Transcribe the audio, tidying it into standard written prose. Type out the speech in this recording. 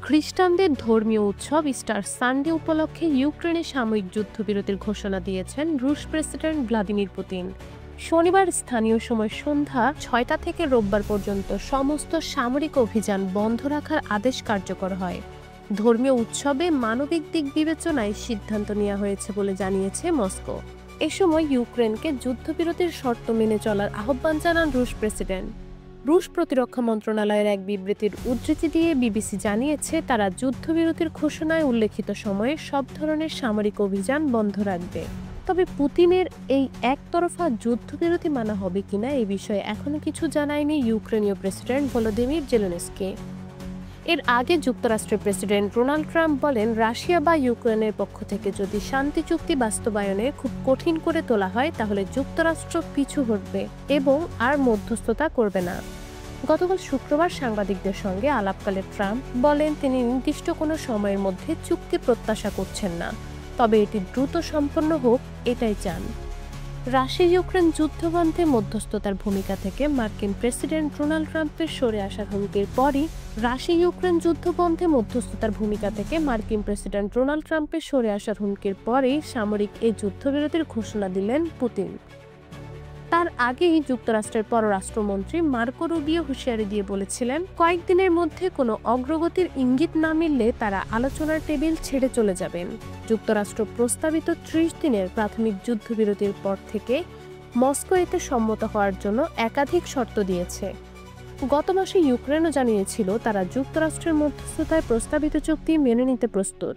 খ্রিস্টানদের ধর্মীয় উৎসব ইস্টার সানডে উপলক্ষে ইউক্রেনে সাময়িক যুদ্ধবিরতির ঘোষণা দিয়েছেন রুশ প্রেসিডেন্ট ভ্লাদিমির পুতিন। শনিবার স্থানীয় সময় সন্ধ্যা ৬টা থেকে রোববার পর্যন্ত সমস্ত সামরিক অভিযান বন্ধ রাখার আদেশ কার্যকর হয়। ধর্মীয় উৎসবে মানবিক দিক বিবেচনায় সিদ্ধান্ত নেওয়া হয়েছে বলে জানিয়েছে মস্কো। এ সময় ইউক্রেনকে যুদ্ধবিরতির শর্ত মেনে চলার আহ্বান জানান রুশ প্রেসিডেন্ট। রুশ প্রতিরক্ষা মন্ত্রণালয়ের এক বিবৃতির উদ্ধৃতি দিয়ে বিবিসি জানিয়েছে, তারা যুদ্ধবিরতির ঘোষণায় উল্লেখিত সময়ে সব ধরনের সামরিক অভিযান বন্ধ রাখবে। তবে পুতিনের এই একতরফা যুদ্ধবিরতি মানা হবে কিনা এই বিষয়ে এখনো কিছু জানায়নি ইউক্রেনীয় প্রেসিডেন্ট ভলোদিমির জেলেনস্কি। এর আগে যুক্তরাষ্ট্রের প্রেসিডেন্ট ডোনাল্ড ট্রাম্প বলেন, রাশিয়া বা ইউক্রেনের পক্ষ থেকে যদি শান্তি চুক্তি বাস্তবায়নে খুব কঠিন করে তোলা হয় তাহলে যুক্তরাষ্ট্র পিছু হটবে এবং আর মধ্যস্থতা করবে না। গতকাল শুক্রবার সাংবাদিকদের সঙ্গে আলাপকালে ট্রাম্প বলেন, তিনি নির্দিষ্ট কোনো সময়ের মধ্যে চুক্তি প্রত্যাশা করছেন না, তবে এটি দ্রুত সম্পন্ন হোক এটাই চান। রাশিয়া ইউক্রেন যুদ্ধবন্ধে মধ্যস্থতার ভূমিকা থেকে মার্কিন প্রেসিডেন্ট ডোনাল্ড ট্রাম্পের সরে আসার হুমকির পরই রাশিয়া ইউক্রেন যুদ্ধবন্ধে মধ্যস্থতার ভূমিকা থেকে মার্কিন প্রেসিডেন্ট ডোনাল্ড ট্রাম্পের সরে আসার হুমকির পরেই সামরিক এই যুদ্ধবিরতির ঘোষণা দিলেন পুতিন। তার আগেই যুক্তরাষ্ট্রের পররাষ্ট্রমন্ত্রী মার্কো রুবিও হুঁশিয়ারি দিয়ে বলেছিলেন, কয়েকদিনের মধ্যে কোনো অগ্রগতির ইঙ্গিত না মিললে তারা আলোচনার টেবিল ছেড়ে চলে যাবেন। যুক্তরাষ্ট্র প্রস্তাবিত ৩০ দিনের প্রাথমিক যুদ্ধবিরতির পর থেকে মস্কো এতে সম্মত হওয়ার জন্য একাধিক শর্ত দিয়েছে। গত মাসে ইউক্রেনও জানিয়েছিল তারা যুক্তরাষ্ট্রের মধ্যস্থতায় প্রস্তাবিত চুক্তি মেনে নিতে প্রস্তুত।